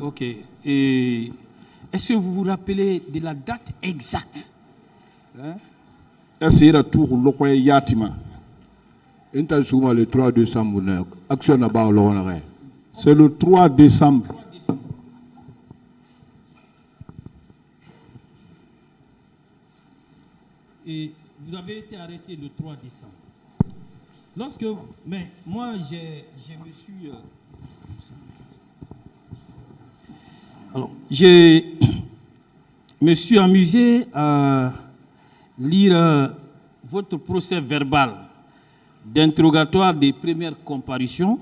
Ok. Et est-ce que vous vous rappelez de la date exacte? Est-ce que tout le yatima? Le 3 décembre. C'est le 3 décembre. Et vous avez été arrêté le 3 décembre. Mais moi, je me suis... Alors, je me suis amusé à lire votre procès verbal d'interrogatoire des premières comparutions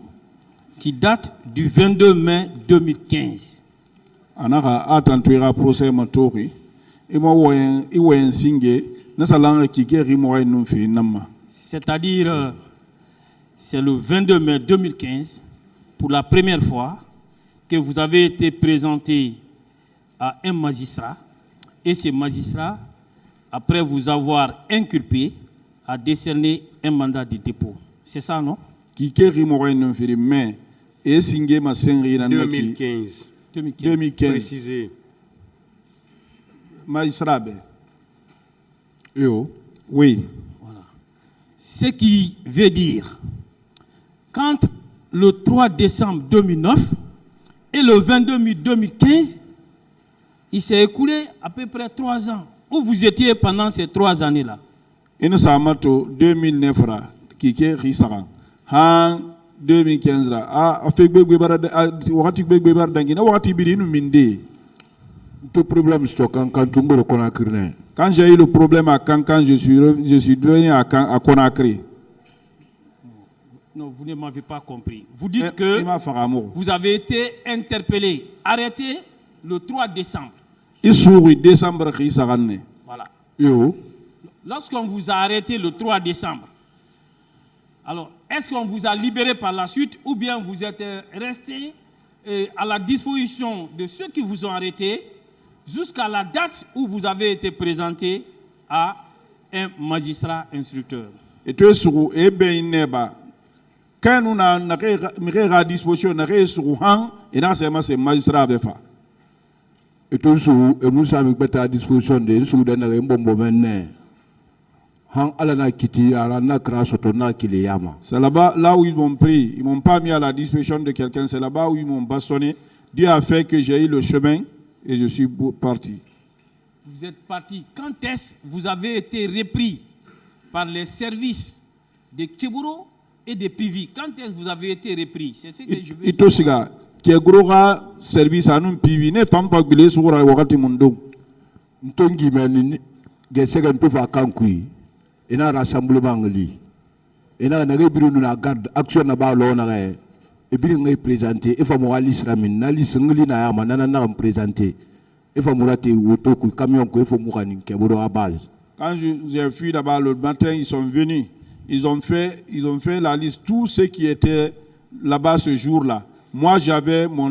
qui date du 22 mai 2015. Anaka atantuira procès matori. C'est-à-dire, c'est le 22 mai 2015, pour la première fois, que vous avez été présenté à un magistrat, et ce magistrat, après vous avoir inculpé, a décerné un mandat de dépôt. C'est ça, non? 2015. 2015. Précisé. Magistrat. Oui. Voilà. Ce qui veut dire, quand le 3 décembre 2009 et le 22 mai 2015, il s'est écoulé à peu près 3 ans. Où vous étiez pendant ces 3 années-là? Il nous a 2009 qui est risqué. En 2015 quand j'ai eu le problème à Kankan, je suis devenu à Conakry. Non, vous ne m'avez pas compris. Vous dites que vous avez été interpellé, arrêté le 3 décembre. Voilà. Lorsqu'on vous a arrêté le 3 décembre, alors est-ce qu'on vous a libéré par la suite ou bien vous êtes resté à la disposition de ceux qui vous ont arrêté jusqu'à la date où vous avez été présenté à un magistrat instructeur? Et tu es sur quand nous avons à disposition, nous avons et là c'est magistrat avec ça. Et tout ça, nous avons à disposition de ceux qui c'est là-bas, là où ils m'ont pris. Ils ne m'ont pas mis à la disposition de quelqu'un. C'est là-bas où ils m'ont bastonné. Dieu a fait que j'ai eu le chemin et je suis parti. Vous êtes parti. Quand est-ce que vous avez été repris par les services de Keburo et de Pivi? Quand est-ce que vous avez été repris? C'est ce que je veux savoir. Keburo service à nous Pivi. Ne t'en pas glissé sur la wakati mundo. Ntongi meni gesega ntofa kankui. Ena rassemblement ngali. Ena nagebiru na garde action na ba lo na ga. Ebiri ngai présenter e fa mo alisra min na lisngli na ya manana na présenter. E fa murate woto ku camion ko e fa mo kanin Keburo à base. Quand j'ai fui là-bas le matin, ils sont venus. Ils ont fait la liste, tous ceux qui étaient là-bas ce jour-là. Moi, j'avais mon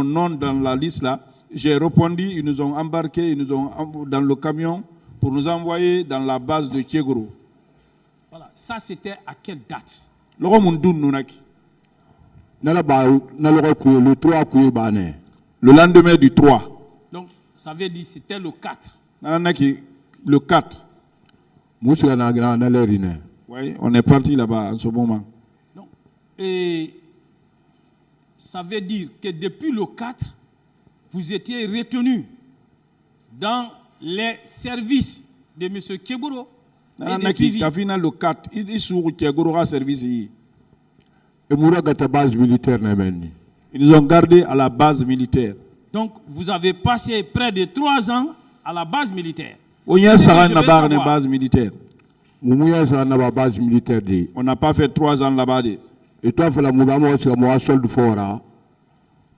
nom dans la liste là. J'ai répondu, ils nous ont embarqués, ils nous ont dans le camion pour nous envoyer dans la base de Kegoro. Voilà, ça c'était à quelle date? Le lendemain du 3. Donc, ça veut dire que c'était le 4. Le 4. Oui, on est parti là-bas en ce moment. Donc, et ça veut dire que depuis le 4, vous étiez retenu dans les services de M. Keburo et de Pivi. Le 4, il est sur Keburo service. Et base militaire. Ils nous ont gardés à la base militaire. Donc, vous avez passé près de 3 ans à la base militaire. On a base militaire. On n'a pas fait 3 ans là-bas. Et toi, il faut la solde fora.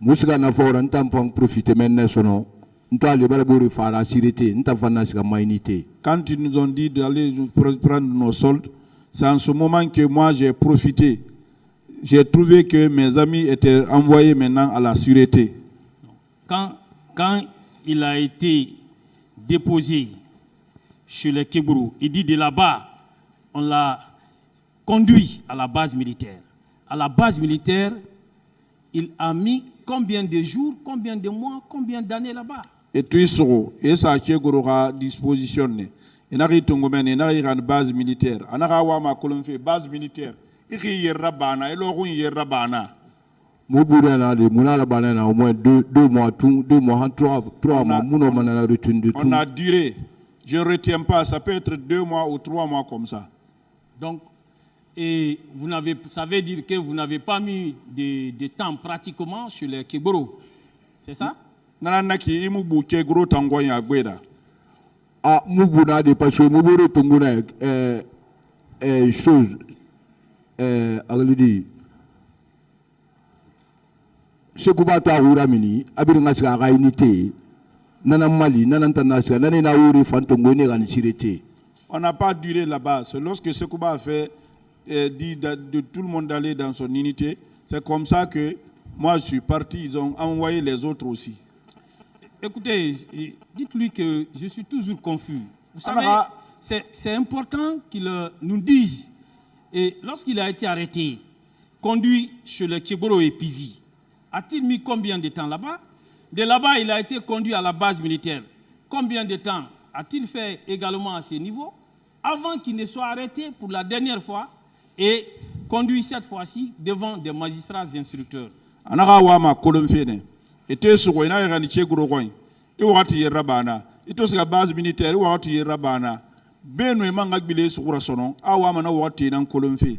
Musika na fora, n'ta profiter maintenant. N'ta aller faire la sécurité, n'ta faire la mainité. Quand ils nous ont dit d'aller prendre nos soldes, c'est en ce moment que moi j'ai profité. J'ai trouvé que mes amis étaient envoyés maintenant à la sûreté. Quand il a été déposé chez les Keburo, il dit de là-bas, on l'a conduit à la base militaire. À la base militaire, il a mis combien de jours, combien de mois, combien d'années là-bas? Et tu et ça qui est disposition. Et n'a rien une base militaire. On a ma colonne base militaire. Il y a rabana, et l'on y a rabana. Au moins 2 mois, 2 mois, 3 mois. On a duré. Je ne retiens pas, ça peut être 2 mois ou 3 mois comme ça. Donc, et ça veut dire que vous n'avez pas mis de temps pratiquement sur les Keboro. C'est ça? Nananaki, il m'a Keboro tangoya gweda. Ah, Mubuna de parce que Muboro Tunguna chose, dit. Ce que va t'avoir mini, abiringa a unité, nana Mali, nana international, nana Naouri Fantongone en Sirete. On n'a pas duré là-bas. C'est lorsque Sekouba a fait dit de tout le monde d'aller dans son unité, c'est comme ça que moi je suis parti, ils ont envoyé les autres aussi. Écoutez, dites-lui que je suis toujours confus. Vous savez, c'est important qu'il nous dise. Et lorsqu'il a été arrêté, conduit chez le Keboro et Pivi, a-t-il mis combien de temps là-bas? De là-bas, il a été conduit à la base militaire. Combien de temps a-t-il fait également à ce niveau avant qu'il ne soit arrêté pour la dernière fois et conduit cette fois-ci devant des magistrats instructeurs? Ete suko ina yaka ni cheguro koin I wakati yerabana ito sika base militaire I wakati yerabana beno emanga gbile sukura sono awa mana wakati nan kolomfe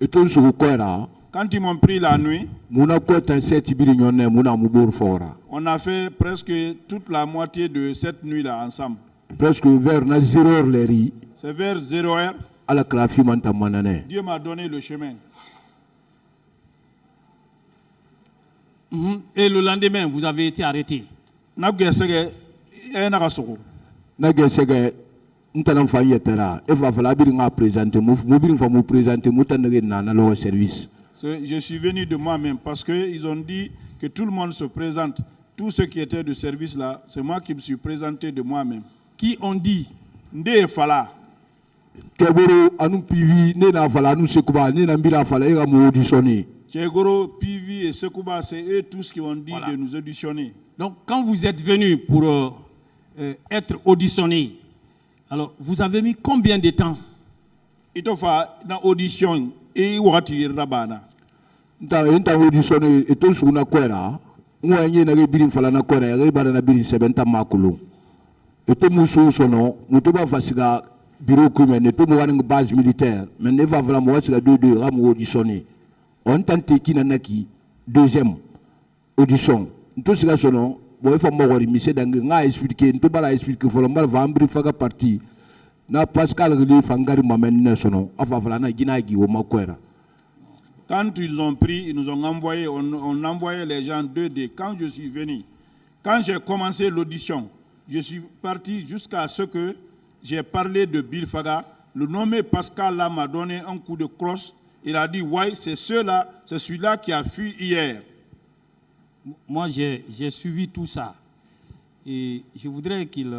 ito suko kwera quand ils m'ont pris la nuit muna kweta seti biri nyone muna mubur fora on a fait presque toute la moitié de cette nuit là ensemble presque vers na 0h leri c'est vers 0h ala krafi manta manane Dieu m'a donné le chemin. Et le lendemain, vous avez été arrêté. Nagesege ntanam fanyetera e va fala biringa présenter mu birin fa mu présenter mutanere na lo service. Je suis venu de moi-même parce que ils ont dit que tout le monde se présente. Tous ceux qui étaient de service là, c'est moi qui me suis présenté de moi-même. Qui ont dit Nde fala Keboro anu pivi ne na fala anu sekuba ne na mbira fala e ga mu auditionner. Kegoro, Pivi et Sekouba, c'est eux tous qui ont dit de nous auditionner. Donc, quand vous êtes venus pour être auditionnés, alors vous avez mis combien de temps? Itofa na audition et wakati rabana. Nta auditionné et tout sur na kwera. Mwa nye na birin fala na kwera ya ba na birin sebenta makulu. Et tout musu sono, mutuba fasiga bureau commun et tout mo wana base militaire, mais ne va vraiment wasiga 2 ra mo auditionné. On tente qui n'a qui deuxième audition. Tout ce que son bon il faut m'avoir mis dans nga expliquer tout bala expliquer faut l'embar vambri faga partie na Pascal Relief fangari mamen na sono afa fala na gina gi o makwera. Quand ils ont pris, ils nous ont envoyé, on envoyait les gens 2D. Quand je suis venu, quand j'ai commencé l'audition, je suis parti jusqu'à ce que j'ai parlé de Bill Faga. Le nommé Pascal là m'a donné un coup de crosse. Il a dit, ouais, c'est celui-là qui a fui hier. Moi, j'ai suivi tout ça. Et je voudrais qu'il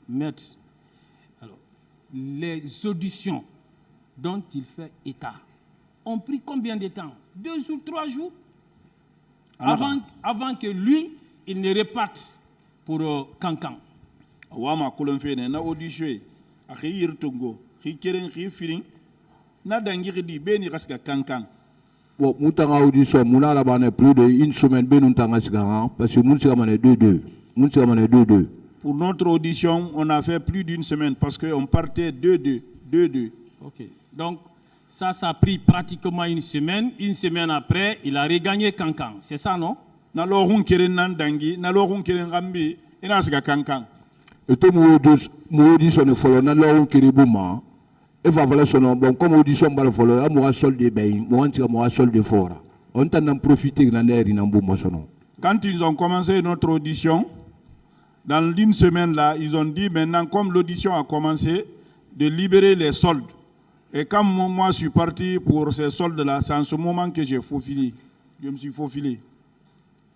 mette les auditions dont il fait état. Ont pris combien de temps? 2 jours, 3 jours? Avant que lui, il ne reparte pour Kankan. Wama kolonfene na audition akhi tongo khi keren khi firing na dangiri di beni kaska Kankan. Bon, mutanga audition muna la bane plus de 1 semaine benu tanga siga parce que mun siga mané 2-2. Pour notre audition, on a fait plus d'1 semaine parce qu'on partait 2-2. OK. Donc ça a pris pratiquement 1 semaine. 1 semaine après, il a regagné Kankan. C'est ça, non? Na lohun keren nan dangi, na lohun keren gambi, ina siga Kankan. Et tout mon audition ne follow na lohun keribuma. Et voilà son bon comme audition bal follow a mo sol de bay, mo anti mo sol de fora. On t'en a profité na l'air ina mbuma sono. Quand ils ont commencé notre audition, dans une semaine là, ils ont dit maintenant comme l'audition a commencé, de libérer les soldes. Et quand moi je suis parti pour ces soldes-là, c'est en ce moment que j'ai faufilé. Je me suis faufilé.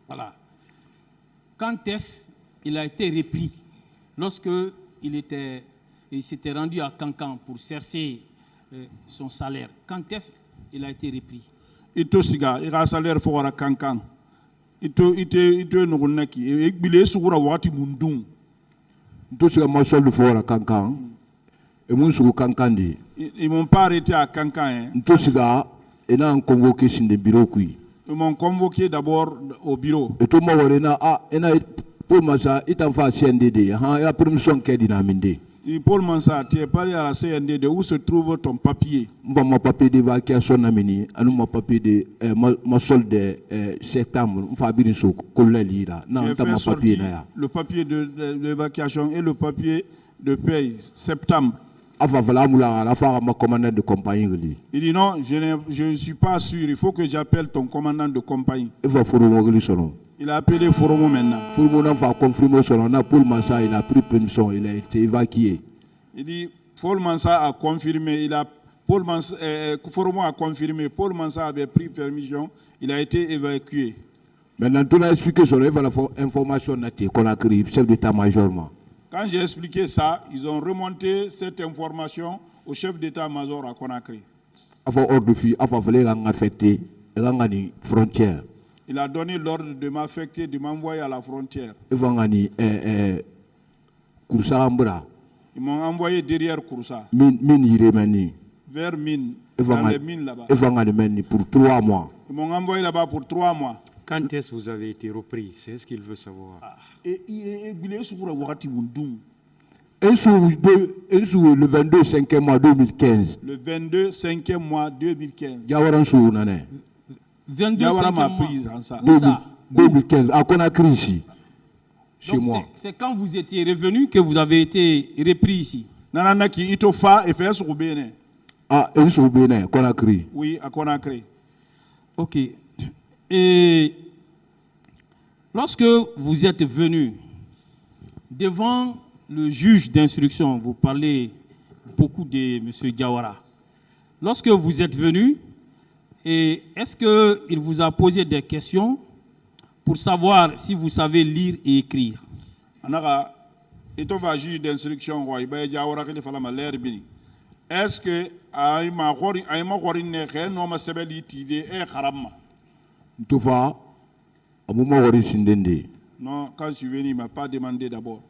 Voilà. Quand est-ce qu'il a été repris? Lorsque il s'était rendu à Kankan pour chercher son salaire. Quand est-ce qu'il a été repris? Il a salaire pour Kankan. ito nugunaki ekbile sugura wati mundung. Nto siga masol fora kankan. E mun sugu kankandi. Ils m'ont pas arrêté à Kankan. Nto siga ena convoqué sur le bureau kui. Ils m'ont convoqué d'abord au bureau. Et tout le monde ena pour masa itanfa CNDD ha ya permission kedi na minde. Et Paul Mansa, tu es parlé à la CNDD, où se trouve ton papier? Mon papier d'évacuation namini, anu mon papier de ma solde septembre, m'fabiri so koleli là. Non, ta mon papier na ya. Le papier d'évacuation et le papier de paye septembre. Afa vala mula la fa ma commandant de compagnie. Il dit non, je ne suis pas sûr, il faut que j'appelle ton commandant de compagnie. Il va faire mon solo. Il a appelé Foromo maintenant. Foromo n'a pas confirmé son nom. Paul Mansa, il a pris permission, il a été évacué. Il dit, Paul Mansa a confirmé, Foromo a confirmé, Paul Mansa avait pris permission, il a été évacué. Maintenant, tu l'as expliqué sur l'information qu'on a créée, chef d'état-major. Quand j'ai expliqué ça, ils ont remonté cette information au chef d'état-major à Conakry. Avant ordre de fille, avant de affecter les frontières. Il a donné l'ordre de m'affecter, de m'envoyer à la frontière. Ils m'ont envoyé derrière Kouroussa. Vers Mine, dans les mines là-bas. Pour 3 mois. Ils m'ont envoyé là-bas pour 3 mois. Quand est-ce que vous avez été repris? C'est ce qu'il veut savoir. Le 22 5e mois 2015. Le 22 5e mois 2015. 22 2015, à Conakry ici. Chez moi. C'est quand vous étiez revenu que vous avez été repris ici. Ah, Conakry. Oui, à Conakry. Ok. Et lorsque vous êtes venu devant le juge d'instruction, vous parlez beaucoup de M. Diawara. Lorsque vous êtes venu, est-ce qu'il vous a posé des questions pour savoir si vous savez lire et écrire? Juge d'instruction, est-ce que non, quand je suis venu, il ne m'a pas demandé d'abord.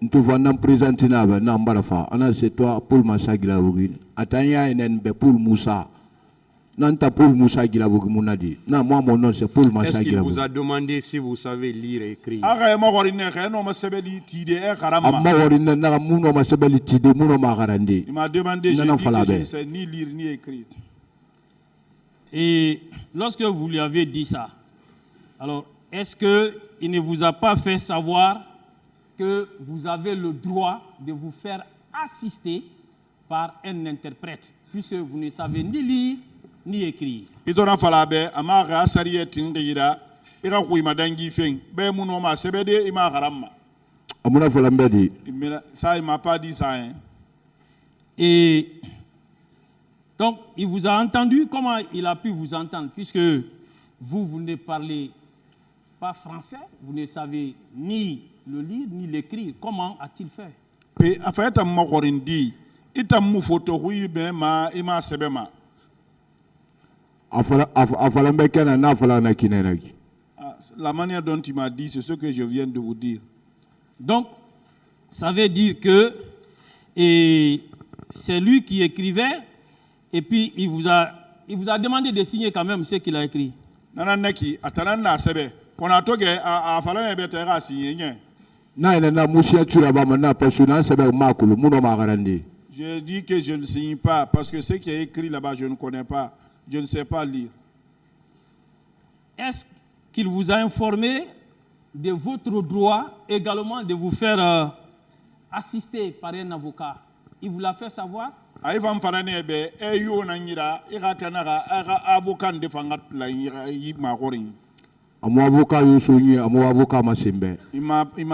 C'est toi, Paul Massa Gilavogui. Atanya et Paul Moussa. Est-ce qu'il vous a demandé si vous savez lire et écrire? Il m'a demandé, je ne sais ni lire ni écrire. Et lorsque vous lui avez dit ça, alors est-ce qu'il ne vous a pas fait savoir que vous avez le droit de vous faire assister par un interprète, puisque vous ne savez ni lire ni écrire? Ça, il m'a pas dit ça. Hein. Et donc, il vous a entendu. Comment il a pu vous entendre? Puisque vous ne parlez pas français, vous ne savez ni le lire ni l'écrire. Comment a-t-il fait? La manière dont il m'a dit, c'est ce que je viens de vous dire. Donc, ça veut dire que c'est lui qui écrivait et puis il vous a demandé de signer quand même ce qu'il a écrit. Je dis que je ne signe pas parce que ce qui est écrit là-bas, je ne connais pas. Je ne sais pas lire. Est-ce qu'il vous a informé de votre droit également de vous faire assister par un avocat? Il vous l'a fait savoir? Il m'a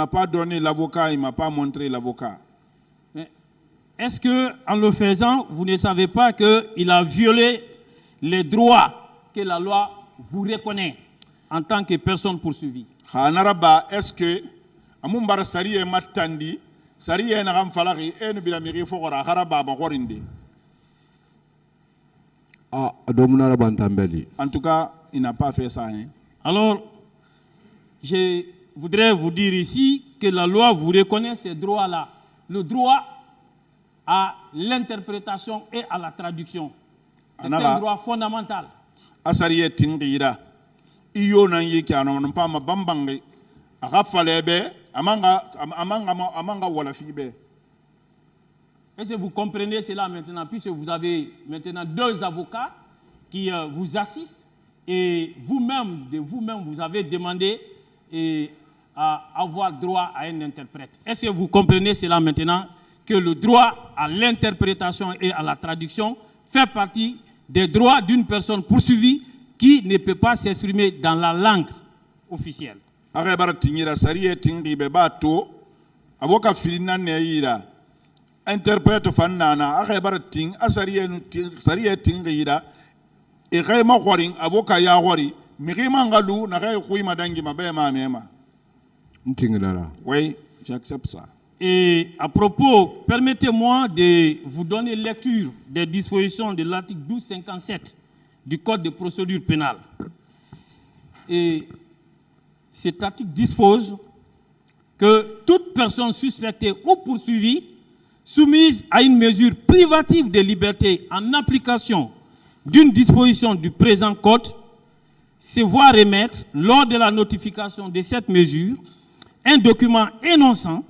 pas donné l'avocat, il m'a pas montré l'avocat. Est-ce que, en le faisant, vous ne savez pas qu'il a violé les droits que la loi vous reconnaît en tant que personne poursuivie? Est-ce que Amumbara Sari est matandi, Sari est Naram Falari, et ne bilamiri Fora, Haraba Bagorinde? En tout cas, il n'a pas fait ça. Hein. Alors, je voudrais vous dire ici que la loi vous reconnaît ces droits-là. Le droit à l'interprétation et à la traduction. C'est un droit fondamental. Asariye tingira. Iyo nan yiki anon pama bambangi. Agafalebe amanga wala fibe. Est-ce que vous comprenez cela maintenant, puisque vous avez maintenant 2 avocats qui vous assistent et vous-même, vous avez demandé à avoir droit à un interprète. Est-ce que vous comprenez cela maintenant, que le droit à l'interprétation et à la traduction fait partie des droits d'une personne poursuivie qui ne peut pas s'exprimer dans la langue officielle. Avocat filina neira interprète fanana arebar ting sariye tingira e rema khoring avocat ya khori mirima ngalu na kay khuyma dangi mabe ma mema ntingala. Oui, j'accepte ça. Et à propos, permettez-moi de vous donner lecture des dispositions de l'article 1257 du Code de procédure pénale. Et cet article dispose que toute personne suspectée ou poursuivie soumise à une mesure privative de liberté en application d'une disposition du présent Code se voit remettre, lors de la notification de cette mesure, un document énonçant,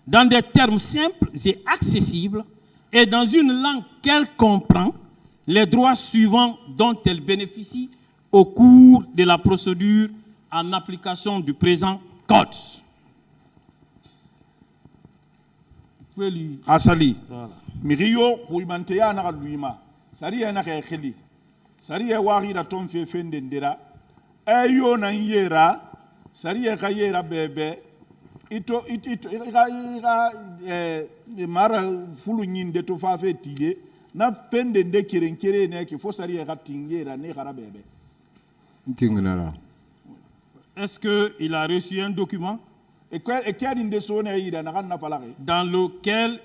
dans des termes simples et accessibles, et dans une langue qu'elle comprend, les droits suivants dont elle bénéficie au cours de la procédure en application du présent Code. Asali. Mirio huimanteya na luima. Sariya na kheli. Sariya wari da ton fe fendendera. Ayo na yera. Sariya kayera bebe. Ito mara fulu nyinde to fa fe tile. Na pendende kerenkere ne ki fo sariya ka tingera ne kara bebe. Ntingala. Est-ce qu'il a reçu un document dans lequel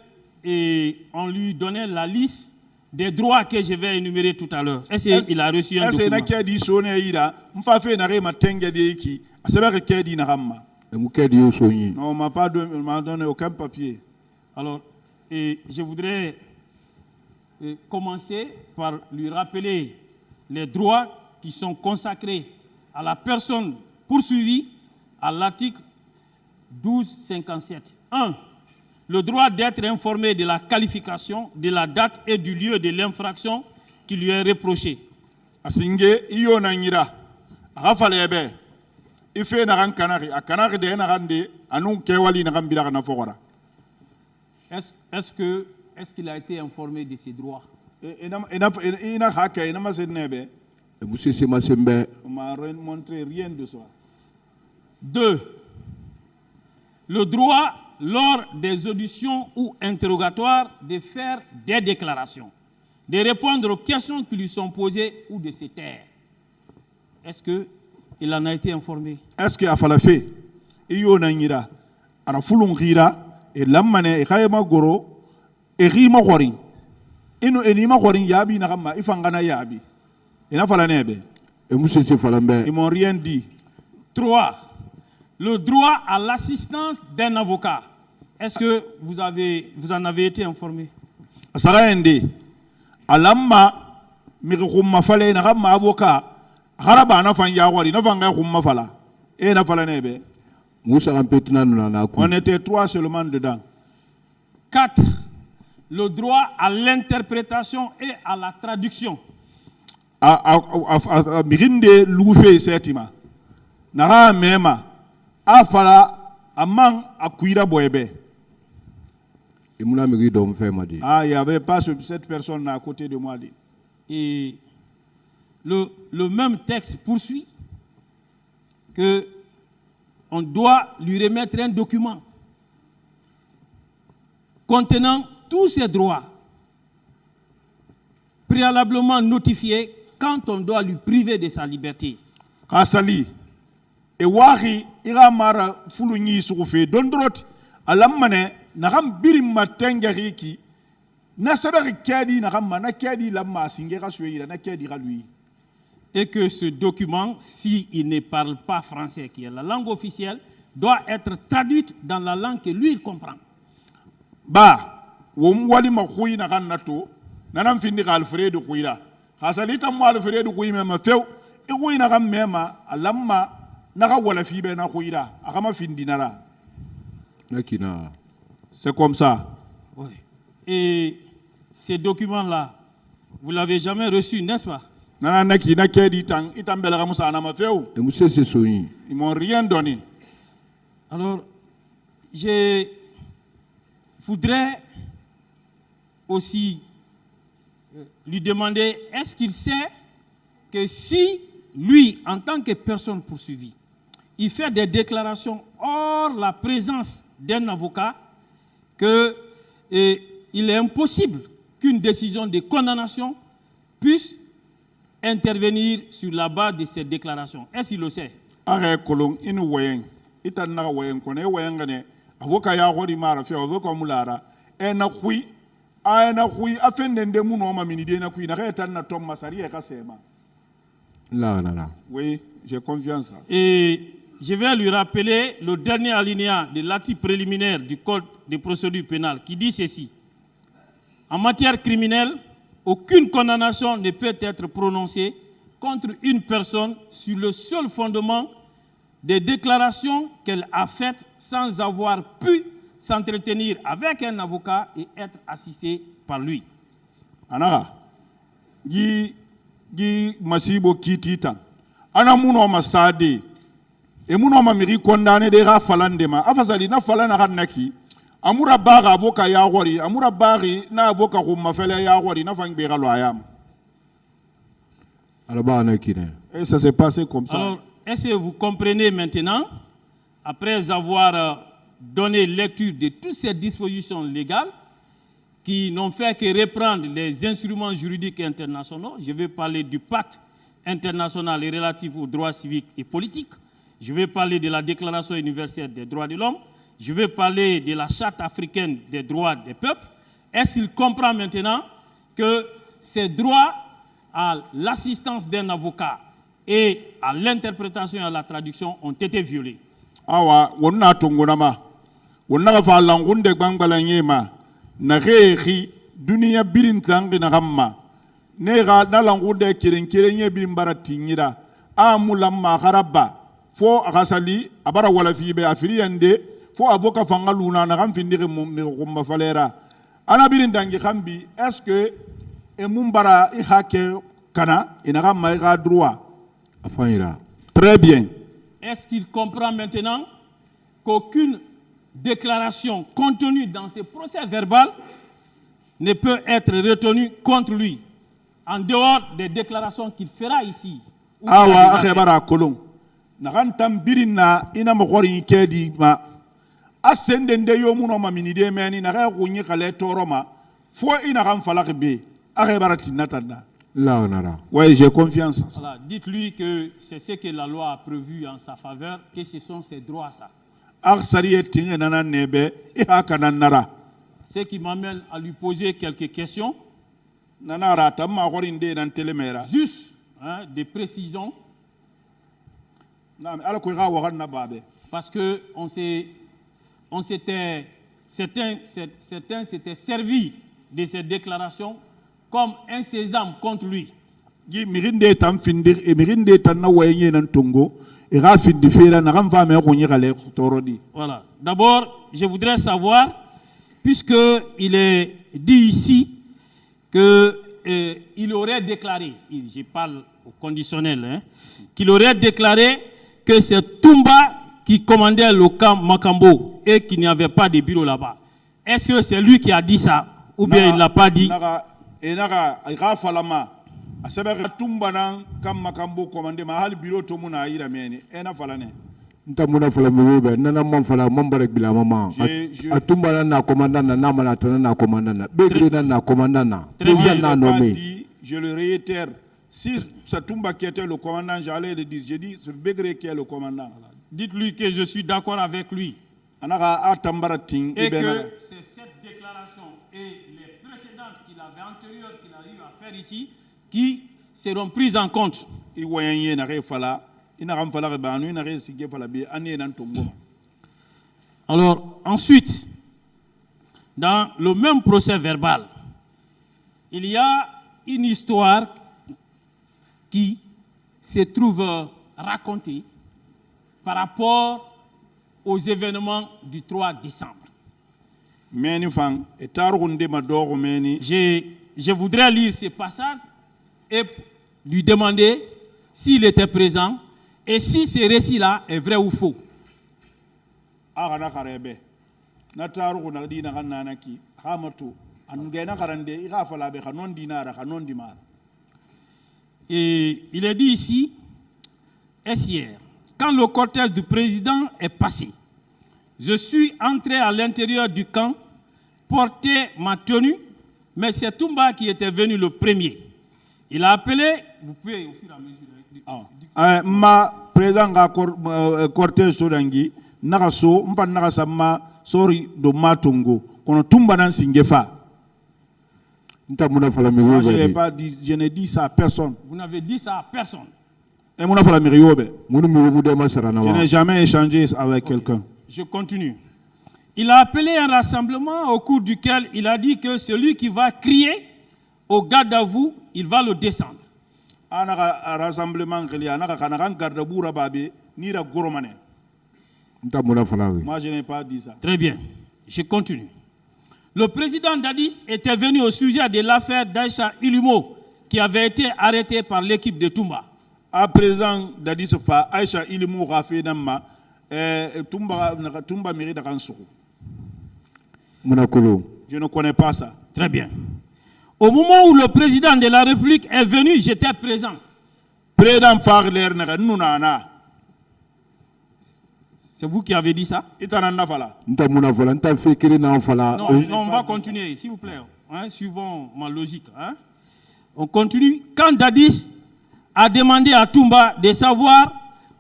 on lui donnait la liste des droits que je vais énumérer tout à l'heure? Est-ce qu'il a reçu un document? Non, on m'a donné aucun papier. Alors, je voudrais commencer par lui rappeler les droits qui sont consacrés à la personne poursuivie à l'article 1257. 1. Le droit d'être informé de la qualification, de la date et du lieu de l'infraction qui lui est reprochée. Asinge iyo na ngira agafalebe ife na kanari akanari de na gande anu kewali na gambira na fogora. Est-ce qu'il a été informé de ses droits? Ina haka ina masenebe. On m'a montré rien de ça. 2. Le droit, lors des auditions ou interrogatoires, de faire des déclarations, de répondre aux questions qui lui sont posées ou de se taire. Est-ce qu'il en a été informé? Est-ce qu'il a fallu iyo na ngira ara fulun gira e lamane e khayma goro e rima khorin ino enima khorin yabi na kama ifangana yabi ina fala nebe et monsieur se falambe ils m'ont rien dit. 3. Le droit à l'assistance d'un avocat. Est-ce que vous en avez été informé? Saraende alamma mi khumma fale na kama avocat haraba na fanya wari na fanga khumma fala e na fala nebe. On était 3 seulement dedans. 4. Le droit à l'interprétation et à la traduction. Mirinde loufe setima. Nara mema afala amang akuira boebe. Il n'y avait pas cette personne à côté de moi. Et le même texte poursuit que on doit lui remettre un document contenant tous ses droits, préalablement notifiés quand on doit lui priver de sa liberté. Kasali, et wahi iramara fulunyi sufe dondrot alamane nakam birim matengariki na sadari kadi nakam na kadi lamma singera suira na kadi lui. Et que ce document, s'il ne parle pas français, qui est la langue officielle, doit être traduit dans la langue que lui, il comprend. Ba, wom wali ma khuyi na kan nato, nanam findi ka Alfredo khuira. Khasalita mo Alfredo khuyi ma few, e khuyi na kan mema, alamma na ka wala fibe na khuira, akama findi nara. Nakina. C'est comme ça. Oui. Et ces documents-là, vous ne l'avez jamais reçu, n'est-ce pas? Nana nakina kedi tang itambela ka musa na ma few. Et monsieur c'est soigné. Ils m'ont rien donné. Alors, je voudrais aussi lui demander, est-ce qu'il sait que si lui, en tant que personne poursuivie, il fait des déclarations hors la présence d'un avocat, qu'il est impossible qu'une décision de condamnation puisse intervenir sur la base de ces déclarations. Est-ce qu'il le sait? Arrête kolong inu wayeng. Itan na wayeng kone wayeng gane. Avoka ya hori mara fi avoka mulara. Na kui afendende muno ma minide na kui na etan na tom masari e kasema. Là. Oui, j'ai confiance. Et je vais lui rappeler le dernier alinéa de l'acte préliminaire du Code de procédure pénale qui dit ceci. En matière criminelle, aucune condamnation ne peut être prononcée contre une personne sur le seul fondement des déclarations qu'elle a faites sans avoir pu s'entretenir avec un avocat et être assistée par lui. Anara, gi masibo kitita. Ana muno masade. E muno ma miri condamné de ra falande ma. Afasali na falana ranaki. Amura baga avoka ya wari, amura bari na avoka ko mafele ya wari na fangbera lo ayam. Et ça s'est passé comme ça. Alors, est-ce que vous comprenez maintenant, après avoir donné lecture de toutes ces dispositions légales qui n'ont fait que reprendre les instruments juridiques internationaux, je vais parler du pacte international et relatif aux droits civiques et politiques, je vais parler de la Déclaration universelle des droits de l'homme, je vais parler de la Charte africaine des droits des peuples. Est-ce qu'il comprend maintenant que ces droits à l'assistance d'un avocat et à l'interprétation et à la traduction ont été violés? Awa, wonna tongonama. Wonna fa langunde bangbala nyema. Na rehi dunia bilin tangi na gamma. Nega na langunde kirenye bilin baratingira. Amulamma haraba. Fo agasali abara wala fibe afiriyande. Fo avoka fanga luna na gamfindire mumba falera. Ana bilin tangi kambi. Est-ce que emumbara ihake kana inagama iga droit? Très bien. Est-ce qu'il comprend maintenant qu'aucune déclaration contenue dans ce procès verbal ne peut être retenue contre lui, en dehors des déclarations qu'il fera ici? Awa akhebara kolon. Nagantam birina ina mokori kedi ma. Ascendende yo muno ma minide meni na ga kunyi kale toroma. Fo ina gam falakbe. Akhebara tinatanda. Oui, j'ai confiance. Voilà, dites-lui que c'est ce que la loi a prévu en sa faveur, que ce sont ses droits, ça. Ce qui m'amène à lui poser quelques questions. Juste des précisions. Parce que certains s'étaient servis de ces déclarations comme un sésame contre lui. Voilà. D'abord, je voudrais savoir, puisqu'il est dit ici qu'il aurait déclaré, je parle au conditionnel, qu'il aurait déclaré que c'est Toumba qui commandait le camp Makambo et qu'il n'y avait pas de bureau là-bas. Est-ce que c'est lui qui a dit ça ou bien il ne l'a pas dit? Enaga ira falama asabere tumbanan kam makambo commandé ma hal bureau to muna ira meni ena falane ntamuna fala mebe nana man fala mambarek bila mama atumbana na commandant na mana tona na commandant begre na commandant président na nommé. Je le réitère, si ça Tumba qui était le commandant, j'allais le dire, j'ai dit c'est Begre qui est le commandant. Dites-lui que je suis d'accord avec lui et que c'est cette déclaration et les précédentes qu'il avait antérieures qu'il a eu à faire ici qui seront prises en compte. Alors, ensuite, dans le même procès verbal, il y a une histoire qui se trouve racontée par rapport aux événements du 3 décembre. Je voudrais lire ce passage et lui demander s'il était présent et si ce récit-là est vrai ou faux. Et il est dit ici, hier, quand le cortège du président est passé, je suis entré à l'intérieur du camp, porté ma tenue, mais c'est Toumba qui était venu le premier. Il a appelé, vous pouvez au fur et à mesure. Ma président cortège sorangi nagaso mpa nagasama sori do matongo kono Toumba nan singefa. Je n'ai dit ça à personne. Vous n'avez dit ça à personne. Je n'ai jamais échangé avec quelqu'un. Je continue. Il a appelé un rassemblement au cours duquel il a dit que celui qui va crier au garde à vous, il va le descendre. Moi, je n'ai pas dit ça. Très bien. Je continue. Le président Dadis était venu au sujet de l'affaire d'Aïcha Ilumo, qui avait été arrêté par l'équipe de Toumba. À présent, Dadis fa Aïcha Ilumo Rafé Namma, Toumba mérite Ransou. Je ne connais pas ça. Très bien. Au moment où le président de la République est venu, j'étais présent. Président Farler Nunana. C'est vous qui avez dit ça? Non, on va continuer, s'il vous plaît. Hein, suivons ma logique. Hein. On continue. Quand Dadis a demandé à Toumba de savoir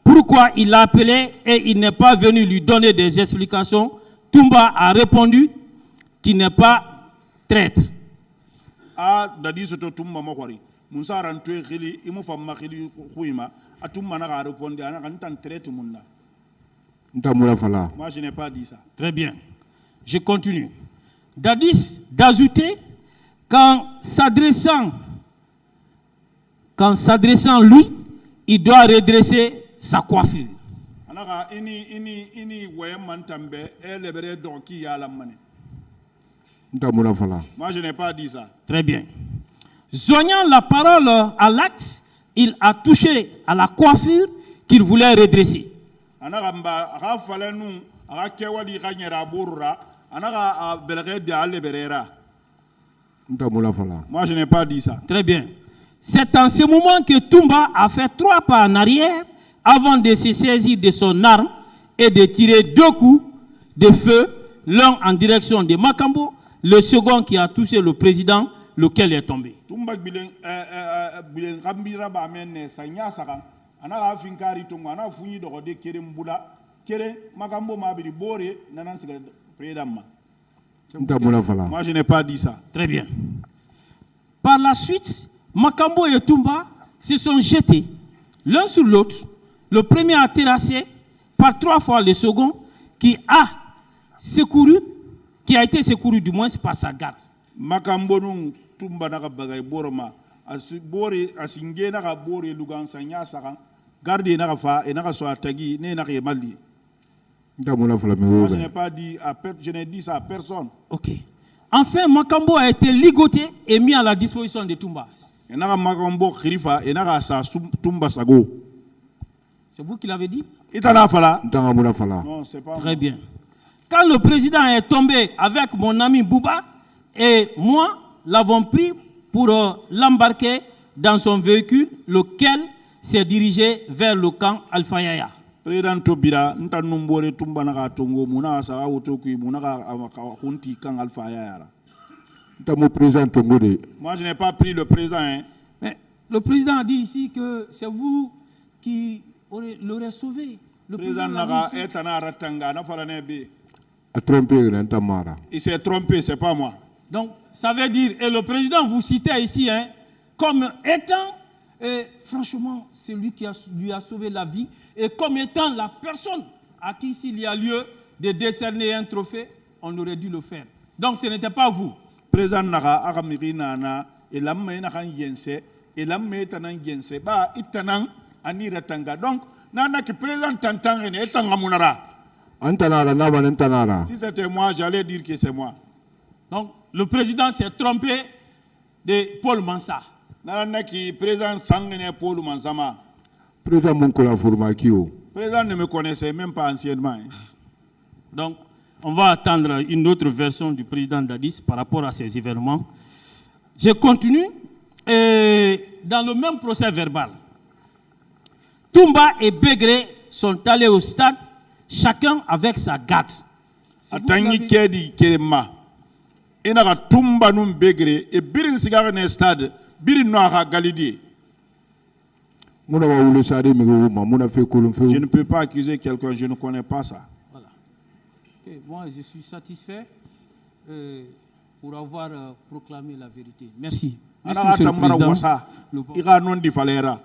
pourquoi il l'a appelé et il n'est pas venu lui donner des explications, Toumba a répondu qu'il n'est pas traître. Ah, Dadis to Toumba Mokwari. Moussa Rantoué Khili, Imo Famma Khili Khouima, a Toumba n'a répondu à un traître Munda. Moi, je n'ai pas dit ça. Très bien. Je continue. Dadis d'ajouter qu'en s'adressant lui, il doit redresser sa coiffure. Moi, je n'ai pas dit ça. Très bien. Joignant la parole à l'acte, il a touché à la coiffure qu'il voulait redresser. Moi, je n'ai pas dit ça. Très bien. C'est en ce moment que Toumba a fait 3 pas en arrière avant de se saisir de son arme et de tirer 2 coups de feu, l'un en direction de Makambo, le second qui a touché le président, lequel est tombé. Moi, je n'ai pas dit ça. Très bien. Par la suite, Makambo et Toumba se sont jetés l'un sur l'autre. Le premier a terrassé par 3 fois le second qui a été secouru du moins par sa garde. Makambo nung Toumba na bagay boroma asibori asinge na bori lugan sanya saka garde na fa et na so atagi ne na mali. Je n'ai pas dit je n'ai dit ça à personne. OK. Enfin, Makambo a été ligoté et mis à la disposition de Toumba. C'est vous qui l'avez dit? Non, c'est pas très bien. Quand le président est tombé avec mon ami Bouba et moi l'avons pris pour l'embarquer dans son véhicule, lequel s'est dirigé vers le camp Alpha Yaya. Président Tobira, ntanumbore Tumba na Tongo, muna sa auto qui muna hunti camp Alpha Yaya. Moi, je n'ai pas pris le président. Hein. Mais le président a dit ici que c'est vous qui l'aurez sauvé. Le président il s'est trompé, c'est pas moi. Donc, ça veut dire, et le président vous citait ici, hein, comme étant Et franchement, c'est lui qui lui a sauvé la vie. Et comme étant la personne à qui s'il y a lieu de décerner un trophée, on aurait dû le faire. Donc ce n'était pas vous. Président Naga, Agamirina, et l'amé n'a rien yense, et l'amé tanan yense, bah, itanan, aniratanga. Donc, nana qui présente Tantan et Tangamunara. Si c'était moi, j'allais dire que c'est moi. Donc, le président s'est trompé de Paul Mansa. Nana qui présente Sangene Paul Mansama. Président Munkola Fourmakio. Président ne me connaissait même pas anciennement. Donc, on va attendre une autre version du président Dadis par rapport à ces événements. Je continue. Et dans le même procès verbal, Toumba et Begré sont allés au stade, chacun avec sa garde. Atangi Kedi Kerema. Et n'a Toumba num Begré et Birin Sigare ne stade, Birin Noara Galidi. Je ne peux pas accuser quelqu'un, je ne connais pas ça. Voilà. Okay, moi, je suis satisfait pour avoir proclamé la vérité. Merci. Merci, Monsieur le Président.